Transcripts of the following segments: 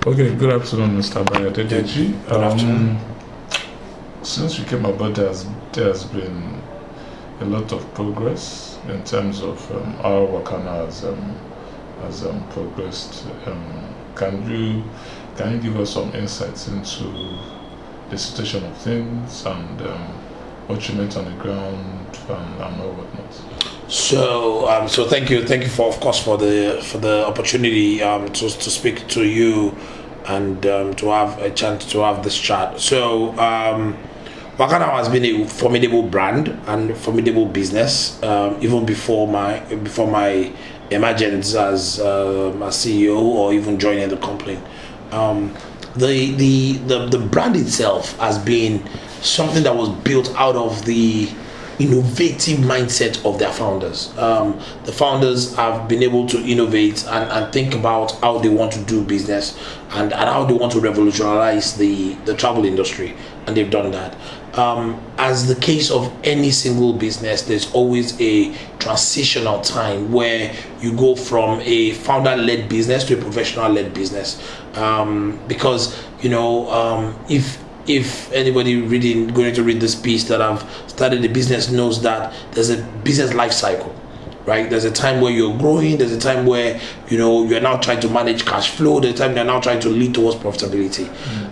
Okay, good afternoon, Mr. Bayo Adedeji. Good afternoon. Since you came aboard, there has been a lot of progress in terms of how Wakanow has progressed. Can you give us some insights into the situation of things and what you meant on the ground and all whatnot? So thank you for, of course, for the opportunity to speak to you and to have a chance to have this chat. So Wakanow has been a formidable brand and formidable business even before my emergence as CEO or even joining the company. The brand itself has been something that was built out of the innovative mindset of their founders. The founders have been able to innovate and think about how they want to do business and how they want to revolutionize the travel industry, and they've done that. As the case of any single business, there's always a transitional time where you go from a founder-led business to a professional-led business, because if anybody going to read this piece that I've started the business knows that there's a business life cycle, right? There's a time where you're growing, there's a time where you're now trying to manage cash flow, there's a time you're now trying to lead towards profitability.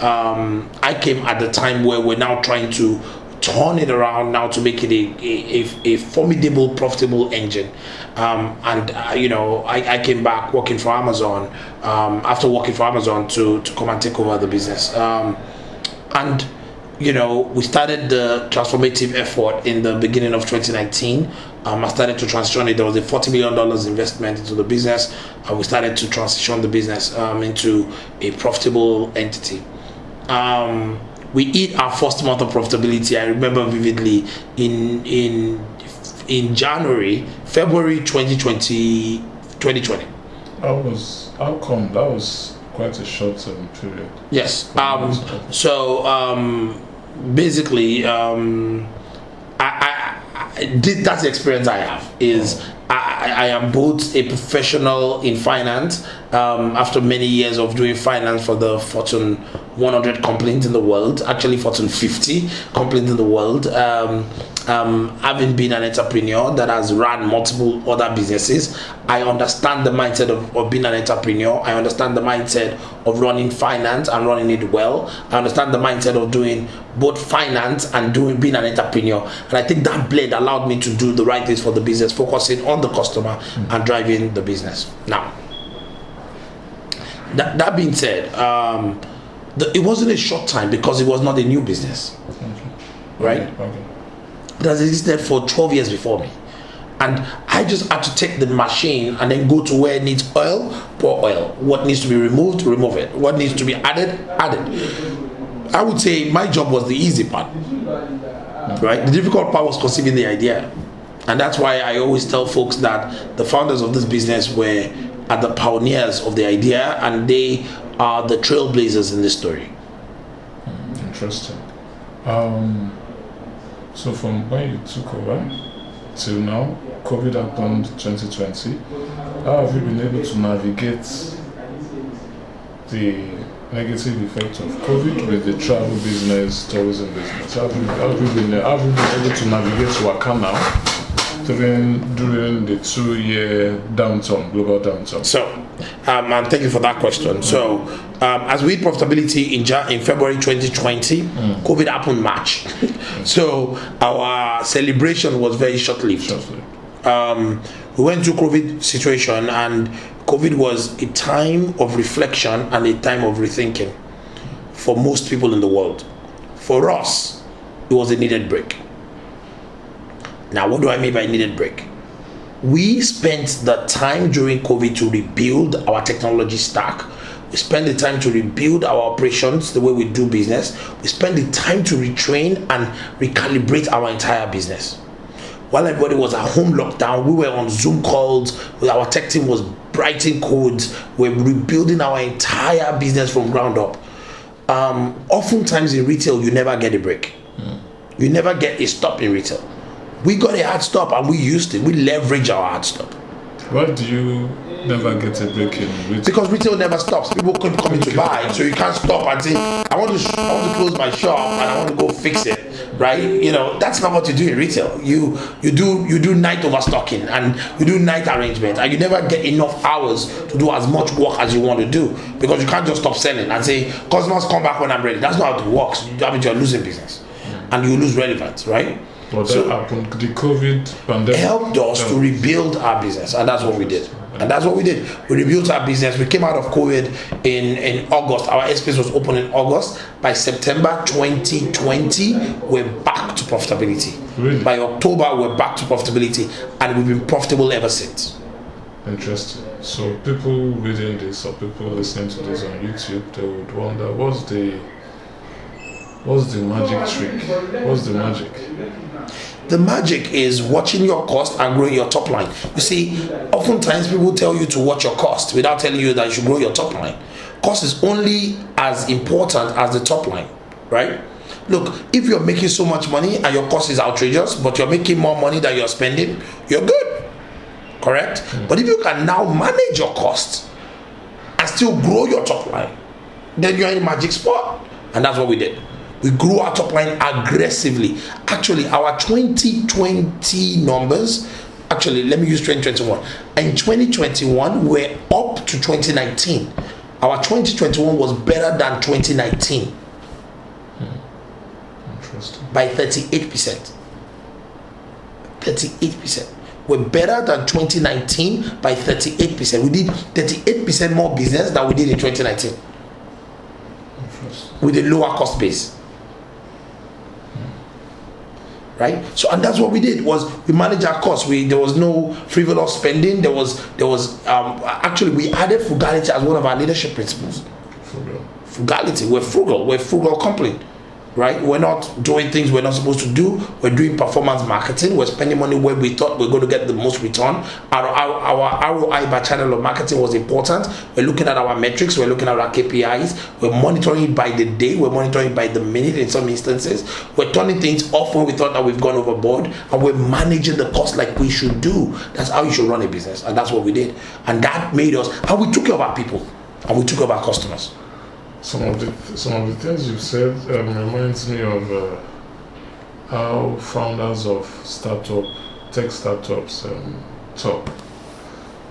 I came at the time where we're now trying to turn it around now to make it a formidable, profitable engine. I came back working for Amazon after working for Amazon to come and take over the business. And we started the transformative effort in the beginning of 2019. I started to transition it. There was a $40 million investment into the business, and we started to transition the business into a profitable entity. We hit our first month of profitability. I remember vividly in February 2020. How come that was quite a short period? Yes. Basically, that's the experience I have. I am both a professional in finance after many years of doing finance for the Fortune 100 companies in the world, actually Fortune 50 companies in the world. Having been an entrepreneur that has run multiple other businesses, I understand the mindset of being an entrepreneur. I understand the mindset of running finance and running it well. I understand the mindset of doing both finance and being an entrepreneur. And I think that blend allowed me to do the right things for the business, focusing on the customer and driving the business. Now, that being said, it wasn't a short time because it was not a new business, right? Okay. It has existed for 12 years before me, and I just had to take the machine and then go to where it needs oil, pour oil. What needs to be removed, remove it. What needs to be added, add it. I would say my job was the easy part, right? The difficult part was conceiving the idea, and that's why I always tell folks that the founders of this business were at the pioneers of the idea, and they are the trailblazers in this story. Interesting. So from when you took over till now, COVID happened 2020. How have you been able to navigate the negative effect of COVID with the travel business, tourism business? How have you been able to navigate Wakanow during the 2-year downturn, global downturn? So, and thank you for that question. So, as we hit profitability in February 2020, COVID happened March. So, our celebration was very short-lived. We went through COVID situation, and COVID was a time of reflection and a time of rethinking for most people in the world. For us, it was a needed break. Now, what do I mean by needed break? We spent the time during COVID to rebuild our technology stack. We spent the time to rebuild our operations, the way we do business. We spent the time to retrain and recalibrate our entire business. While everybody was at home lockdown, we were on Zoom calls. Our tech team was writing codes. We're rebuilding our entire business from ground up. Oftentimes in retail, you never get a break. You never get a stop in retail. We got a hard stop and we used it. We leveraged our hard stop. Why do you never get a break in retail? Because retail never stops. People keep coming to buy, so you can't stop and say, I want to close my shop and I want to go fix it, right? You know, that's not what you do in retail. You do night overstocking and you do night arrangement, and you never get enough hours to do as much work as you want to do, because you can't just stop selling and say customers come back when I'm ready. That's not how it works. That means you're losing business, and you lose relevance, right? Well, that happened. The COVID pandemic helped us to rebuild our business, and that's what we did. We rebuilt our business. We came out of COVID in August. Our airspace was open in August. By September 2020, we're back to profitability. Really? By October, we're back to profitability, and we've been profitable ever since. Interesting. So people reading this or people listening to this on YouTube, they would wonder, what's the magic trick? What's the magic? The magic is watching your cost and growing your top line. You see, oftentimes people tell you to watch your cost without telling you that you should grow your top line. Cost is only as important as the top line, right? Look, if you're making so much money and your cost is outrageous, but you're making more money than you're spending, you're good, correct? But if you can now manage your cost and still grow your top line, then you're in a magic spot. And that's what we did. We grew our top line aggressively. Actually, our 2020 numbers, let me use 2021. In 2021, we're up to 2019. Our 2021 was better than 2019. Interesting. By 38%. 38%. We're better than 2019 by 38%. We did 38% more business than we did in 2019. With a lower cost base. Right, so and that's what we did, was we managed our costs. There was no frivolous spending. There was actually, we added frugality as one of our leadership principles. Frugality. We're frugal company, right? We're not doing things we're not supposed to do. We're doing performance marketing. We're spending money where we thought we're going to get the most return. Our ROI by channel of marketing was important. We're looking at our metrics. We're looking at our KPIs. We're monitoring it by the day. We're monitoring it by the minute in some instances. We're turning things off when we thought that we've gone overboard, and we're managing the cost like we should do. That's how you should run a business, and that's what we did. And that made us, and we took care of our people, and we took care of our customers. Some of the things you've said reminds me of how founders of tech startups talk.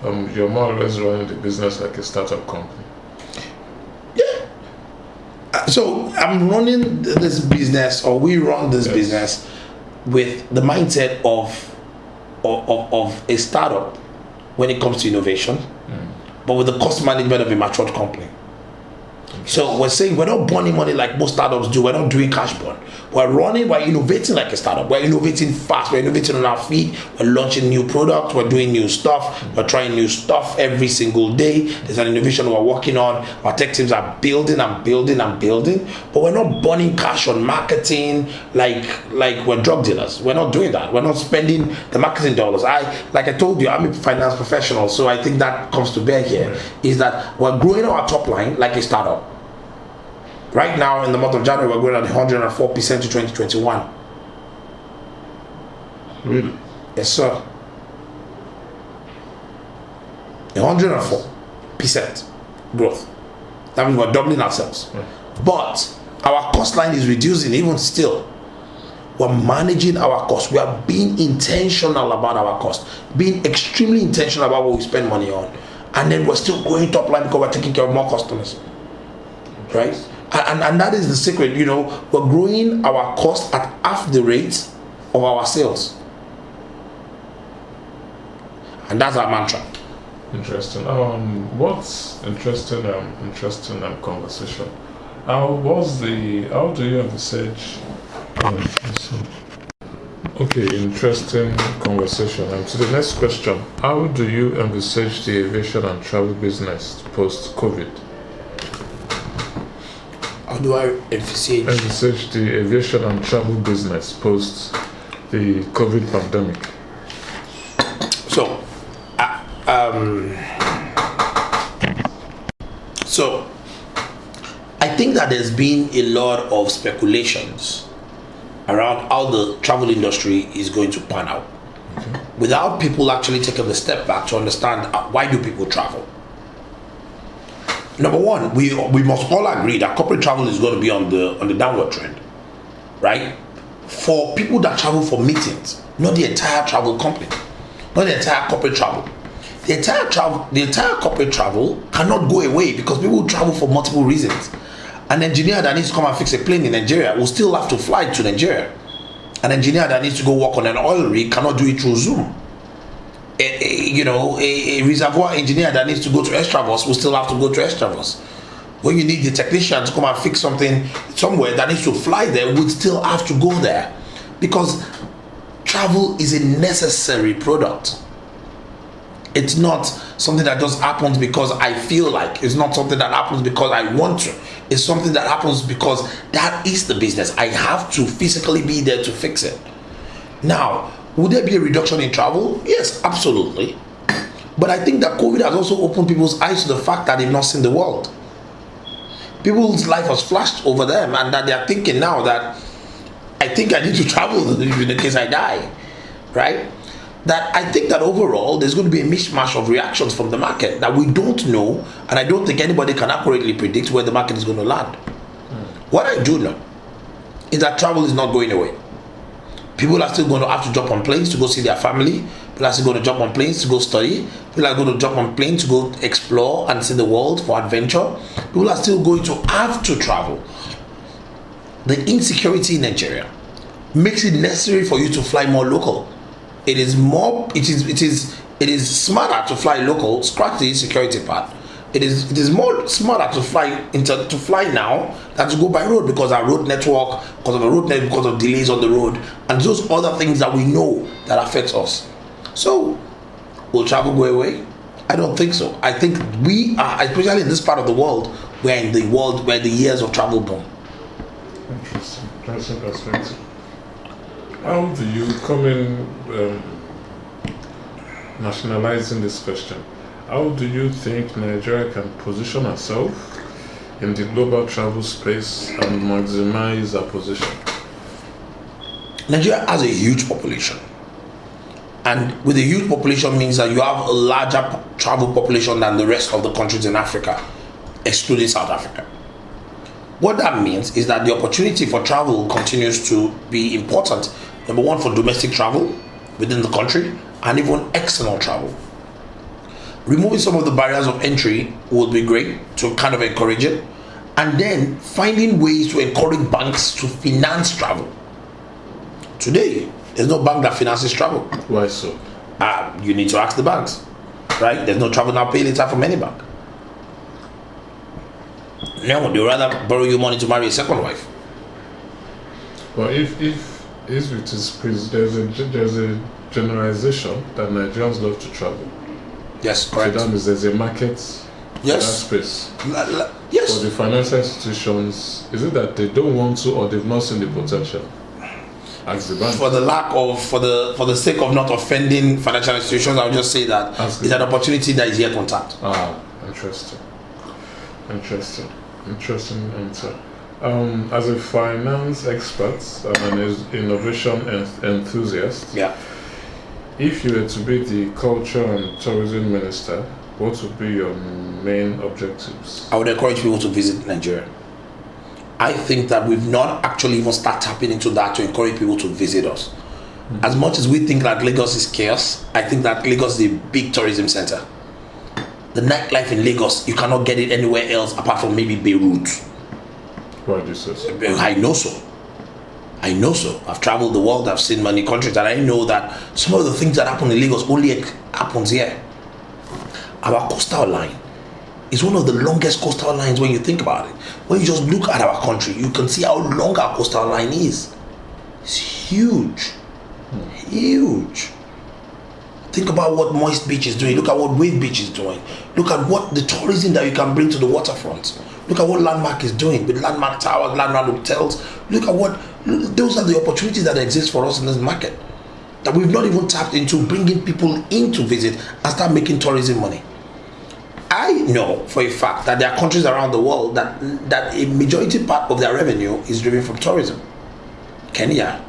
You're more or less running the business like a startup company. Yeah. So I'm running this business, or we run this business with the mindset of a startup when it comes to innovation, but with the cost management of a matured company. So we're saying we're not burning money like most startups do. We're not doing cash burn. We're innovating like a startup. We're innovating fast. We're innovating on our feet. We're launching new products. We're doing new stuff. We're trying new stuff every single day. There's an innovation we're working on. Our tech teams are building and building and building. But we're not burning cash on marketing like we're drug dealers. We're not doing that. We're not spending the marketing dollars. Like I told you, I'm a finance professional, so I think that comes to bear here, is that we're growing our top line like a startup. Right now, in the month of January, we're growing at 104% to 2021. Really? Yes, sir. 104% growth. That means we're doubling ourselves. But our cost line is reducing even still. We're managing our costs. We are being intentional about our costs. Being extremely intentional about what we spend money on. And then we're still growing top line because we're taking care of more customers. Right? And that is the secret, we're growing our cost at half the rate of our sales. And that's our mantra. Interesting. What's interesting conversation? How do you envisage? Okay, interesting conversation. And to the next question, how do you envisage the aviation and travel business post-COVID? How do I envisage the aviation and travel business post the COVID pandemic? So I think that there's been a lot of speculations around how the travel industry is going to pan out. Okay. without people actually taking the step back to understand why do people travel. Number one, we must all agree that corporate travel is going to be on the downward trend, right? For people that travel for meetings, not the entire travel company, not the entire corporate travel. The entire corporate travel cannot go away because people travel for multiple reasons. An engineer that needs to come and fix a plane in Nigeria will still have to fly to Nigeria. An engineer that needs to go work on an oil rig cannot do it through Zoom. A reservoir engineer that needs to go to Extravos will still have to go to Extravos. When you need the technician to come and fix something somewhere that needs to fly there, would still have to go there, because travel is a necessary product. It's not something that just happens because I feel like. It's not something that happens because I want to. It's something that happens because that is the business. I have to physically be there to fix it. Now, would there be a reduction in travel? Yes, absolutely. But I think that COVID has also opened people's eyes to the fact that they've not seen the world. People's life has flashed over them, and that they are thinking now that I think I need to travel in the case I die, right? That I think that overall there's going to be a mishmash of reactions from the market that we don't know, and I don't think anybody can accurately predict where the market is going to land. What I do know is that travel is not going away. People are still going to have to jump on planes to go see their family. People are still going to jump on planes to go study. People are going to jump on planes to go explore and see the world for adventure. People are still going to have to travel. The insecurity in Nigeria makes it necessary for you to fly more local. It is smarter to fly local. Scratch the insecurity part. It is more smarter to fly now than to go by road, because our road network, because of delays on the road, and those other things that we know that affects us. So, will travel go away? I don't think so. I think we are, especially in this part of the world, we're in the world where the years of travel boom. Interesting perspective. How do you come in nationalizing this question? How do you think Nigeria can position herself in the global travel space and maximize her position? Nigeria has a huge population. And with a huge population means that you have a larger travel population than the rest of the countries in Africa, excluding South Africa. What that means is that the opportunity for travel continues to be important. Number one, for domestic travel within the country, and even external travel. Removing some of the barriers of entry would be great to kind of encourage it, and then finding ways to encourage banks to finance travel. Today, there's no bank that finances travel. Why so? You need to ask the banks, right? There's no travel now, pay later from any bank. No, they'd rather borrow you money to marry a second wife. Well, if it is, there's a generalization that Nigerians love to travel. Yes, correct. So that means there's a market for that space. Yes. For the financial institutions, is it that they don't want to, or they've not seen the potential? Ask the bank. For the sake of not offending financial institutions, I'll just say that it's an opportunity that is yet untapped. Interesting answer. As a finance expert and an innovation enthusiast, if you were to be the culture and tourism minister, what would be your main objectives? I would encourage people to visit Nigeria. I think that we've not actually even started tapping into that to encourage people to visit us. Mm-hmm. As much as we think that Lagos is chaos, I think that Lagos is a big tourism center. The nightlife in Lagos, you cannot get it anywhere else apart from maybe Beirut. Why do you say so? I know so. I've traveled the world, I've seen many countries, and I know that some of the things that happen in Lagos only happens here. Our coastal line is one of the longest coastal lines when you think about it. When you just look at our country, you can see how long our coastal line is. It's huge. Huge. Think about what Moist Beach is doing. Look at what Wave Beach is doing. Look at what the tourism that you can bring to the waterfront. Look at what Landmark is doing with Landmark Towers, Landmark Hotels. Look at what, those are the opportunities that exist for us in this market that we've not even tapped into, bringing people in to visit and start making tourism money. I know for a fact that there are countries around the world that a majority part of their revenue is driven from tourism. Kenya,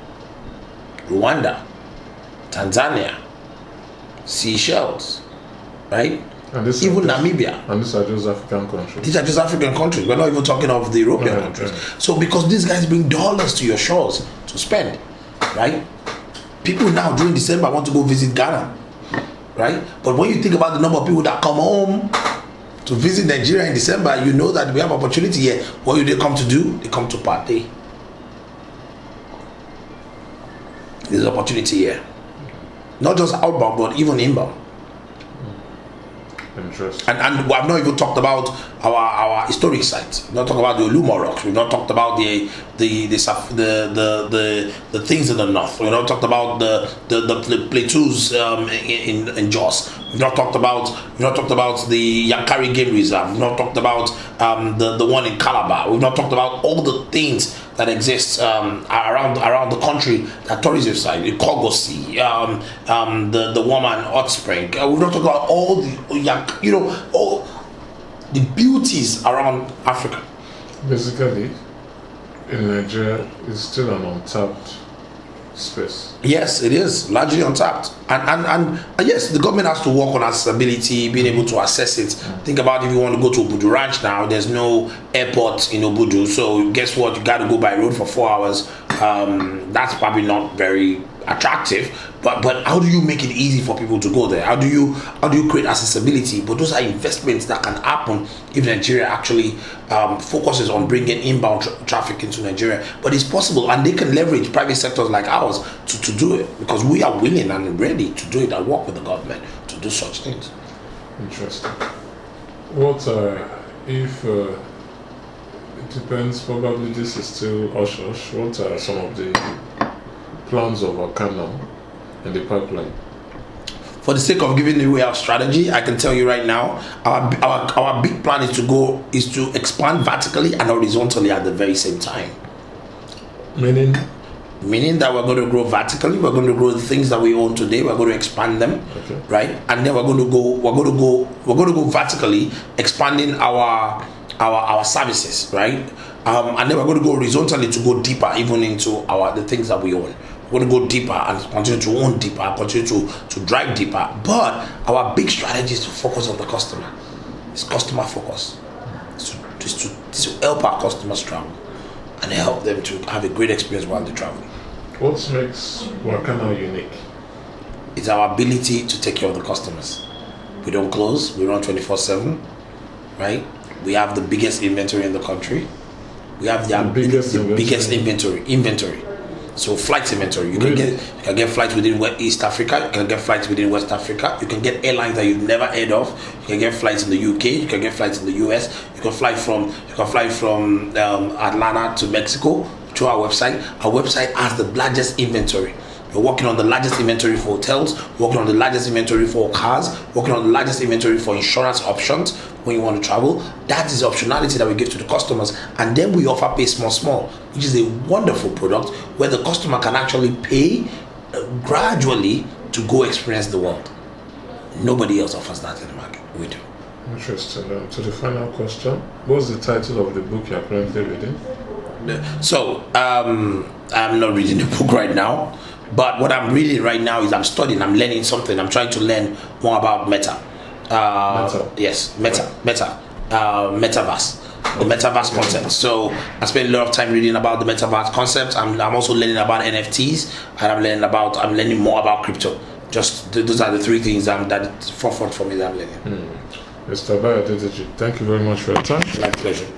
Rwanda, Tanzania, Seychelles, right? And this Even Namibia. And these are just African countries. These are just African countries. We're not even talking of the European countries. So because these guys bring dollars to your shores to spend, right? People now during December want to go visit Ghana, right? But when you think about the number of people that come home to visit Nigeria in December, you know that we have opportunity here. What do they come to do? They come to party. There's opportunity here. Not just outbound, but even inbound. Interesting. And I've not even talked about our historic sites. We've not talked about the Olumo rocks. We've not talked about the things in the north. We've not talked about the plateaus in Jos. We've not talked about the Yankari Game Reserve. We've not talked about the one in Calabar. We've not talked about all the things that exist around the country, that tourism side, the Kogosi, the woman hot spring. We've not talked about all the all the beauties around Africa. Basically, in Nigeria, it's still an untapped space. Yes, it is largely untapped, and yes, the government has to work on accessibility, being able to access it. Think about if you want to go to Obudu Ranch now. There's no airport in Obudu, so guess what? You got to go by road for 4 hours. That's probably not very attractive, but how do you make it easy for people to go there? How do you create accessibility? But those are investments that can happen if Nigeria actually focuses on bringing inbound traffic into Nigeria. But it's possible, and they can leverage private sectors like ours to do it, because we are willing and ready to do it and work with the government to do such things. Interesting. What if it depends, probably this is still hush-hush, what are some of the plans of Wakanow in the pipeline? For the sake of giving away our strategy, I can tell you right now, our big plan is to expand vertically and horizontally at the very same time. Meaning that we're going to grow vertically, we're going to grow the things that we own today, we're going to expand them, okay, right? And then we're going to go vertically, expanding our services, right? And then we're going to go horizontally to go deeper, even into the things that we own. We're going to go deeper and continue to own deeper, continue to drive deeper. But our big strategy is to focus on the customer. It's customer focus. It's to help our customers travel and help them to have a great experience while they travel. What makes Wakanow unique? It's our ability to take care of the customers. We don't close. We run 24/7, right? We have the biggest inventory in the country. We have the biggest inventory. So flights inventory. You can get flights within East Africa. You can get flights within West Africa. You can get airlines that you've never heard of. You can get flights in the UK. You can get flights in the US. You can fly from Atlanta to Mexico through our website. Our website has the largest inventory. We're working on the largest inventory for hotels, working on the largest inventory for cars, working on the largest inventory for insurance options when you want to travel. That is the optionality that we give to the customers. And then we offer Pay Small, which is a wonderful product where the customer can actually pay gradually to go experience the world. Nobody else offers that in the market. We do. Interesting. To the final question, what's the title of the book you're currently reading? So, I'm not reading the book right now. But what I'm reading right now is I'm studying, I'm learning something. I'm trying to learn more about Meta. Yes, Metaverse. The Metaverse concept. So I spend a lot of time reading about the Metaverse concept. I'm also learning about NFTs, and I'm learning more about crypto. Just those are the three things that forefront for me that I'm learning. Mr. Bayo Adedeji, thank you very much for your time. My pleasure.